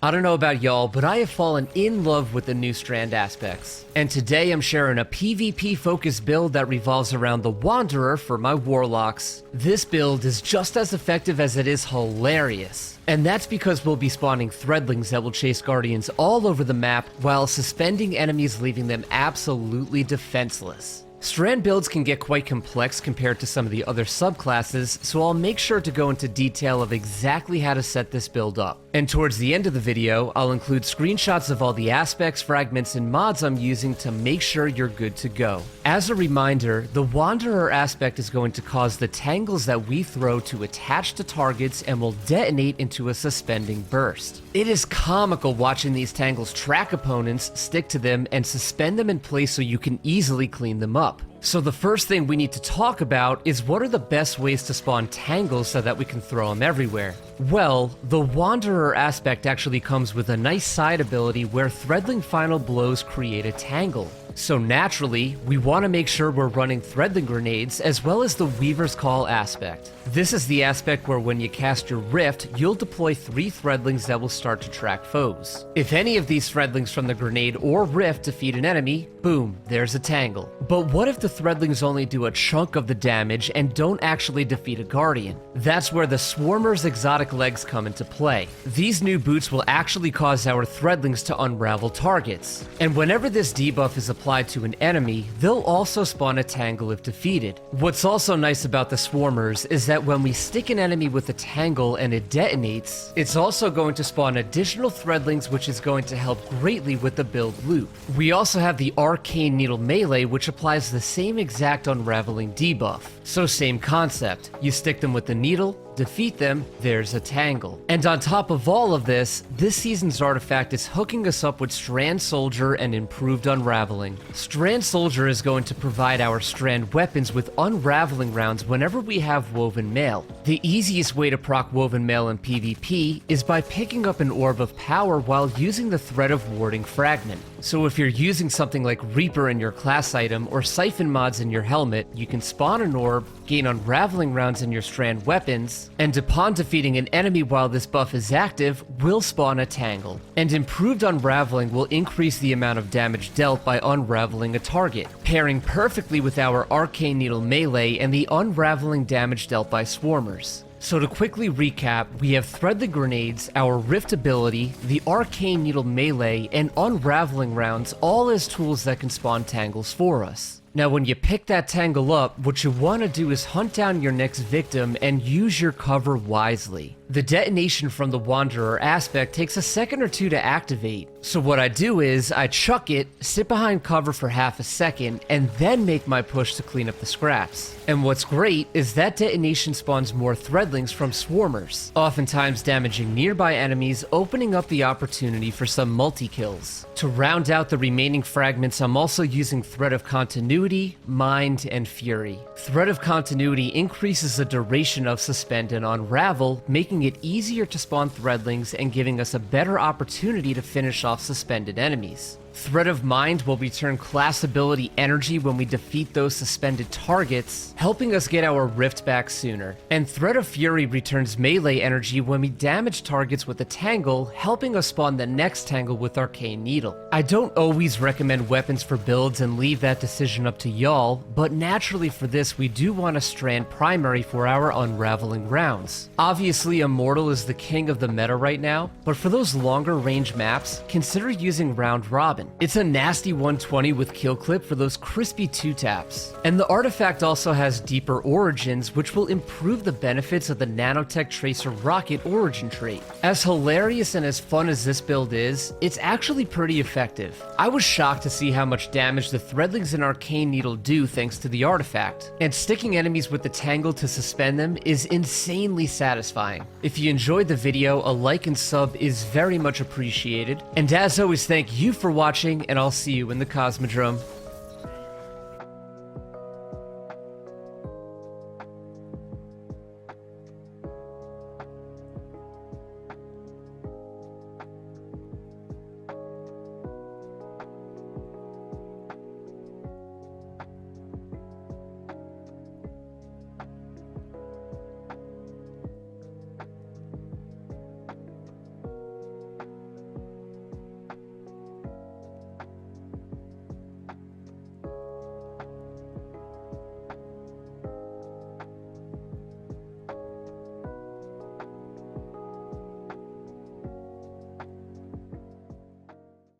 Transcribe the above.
I don't know about y'all, but I have fallen in love with the new Strand aspects. And today I'm sharing a PvP focused build that revolves around the Wanderer for my Warlocks. This build is just as effective as it is hilarious. And that's because we'll be spawning Threadlings that will chase Guardians all over the map while suspending enemies, leaving them absolutely defenseless. Strand builds can get quite complex compared to some of the other subclasses, so I'll make sure to go into detail of exactly how to set this build up. And towards the end of the video, I'll include screenshots of all the aspects, fragments, and mods I'm using to make sure you're good to go. As a reminder, the Wanderer aspect is going to cause the tangles that we throw to attach to targets and will detonate into a suspending burst. It is comical watching these tangles track opponents, stick to them, and suspend them in place so you can easily clean them up. So the first thing we need to talk about is what are the best ways to spawn tangles so that we can throw them everywhere. Well, the Wanderer aspect actually comes with a nice side ability where Threadling Final Blows create a tangle. So naturally, we want to make sure we're running Threadling Grenades as well as the Weaver's Call aspect. This is the aspect where when you cast your Rift, you'll deploy 3 Threadlings that will start to track foes. If any of these Threadlings from the Grenade or Rift defeat an enemy, boom, there's a tangle. But what if the Threadlings only do a chunk of the damage and don't actually defeat a Guardian? That's where the Swarmer's exotic legs come into play. These new boots will actually cause our Threadlings to unravel targets. And whenever this debuff is applied to an enemy, they'll also spawn a tangle if defeated. What's also nice about the Swarmers is that when we stick an enemy with a tangle and it detonates, it's also going to spawn additional Threadlings, which is going to help greatly with the build loop. We also have the Arcane Needle melee, which applies the same exact unraveling debuff. So same concept, you stick them with the needle, defeat them, there's a tangle. And on top of all of this season's artifact is hooking us up with Strand Soldier and improved unraveling. Strand Soldier is going to provide our Strand weapons with unraveling rounds whenever we have Woven Mail. The easiest way to proc Woven Mail in PvP is by picking up an Orb of Power while using the Thread of Warding fragment. So if you're using something like Reaper in your class item or Siphon mods in your helmet, you can spawn an orb, gain unraveling rounds in your Strand weapons, and upon defeating an enemy while this buff is active, will spawn a tangle. And improved unraveling will increase the amount of damage dealt by unraveling a target, pairing perfectly with our Arcane Needle melee and the unraveling damage dealt by Swarmers. So to quickly recap, we have Threadling Grenades, our Rift ability, the Arcane Needle melee, and unraveling rounds, all as tools that can spawn tangles for us. Now when you pick that tangle up, what you want to do is hunt down your next victim and use your cover wisely. The detonation from the Wanderer aspect takes a second or two to activate, so what I do is I chuck it, sit behind cover for half a second, and then make my push to clean up the scraps. And what's great is that detonation spawns more Threadlings from Swarmers, oftentimes damaging nearby enemies, opening up the opportunity for some multi-kills. To round out the remaining fragments, I'm also using Thread of Continuity, Mind, and Fury. Thread of Continuity increases the duration of Suspend and Unravel, making it easier to spawn Threadlings and giving us a better opportunity to finish off suspended enemies. Thread of Mind will return class ability energy when we defeat those suspended targets, helping us get our Rift back sooner. And Thread of Fury returns melee energy when we damage targets with a tangle, helping us spawn the next tangle with Arcane Needle. I don't always recommend weapons for builds and leave that decision up to y'all, but naturally for this we do want a Strand primary for our unraveling rounds. Obviously Immortal is the king of the meta right now, but for those longer range maps, consider using Round Robin. It's a nasty 120 with kill clip for those crispy 2-taps. And the artifact also has Deeper Origins, which will improve the benefits of the Nanotech Tracer Rocket origin trait. As hilarious and as fun as this build is, it's actually pretty effective. I was shocked to see how much damage the Threadlings and Arcane Needle do thanks to the artifact. And sticking enemies with the tangle to suspend them is insanely satisfying. If you enjoyed the video, a like and sub is very much appreciated. And as always, thank you for watching, and I'll see you in the Cosmodrome.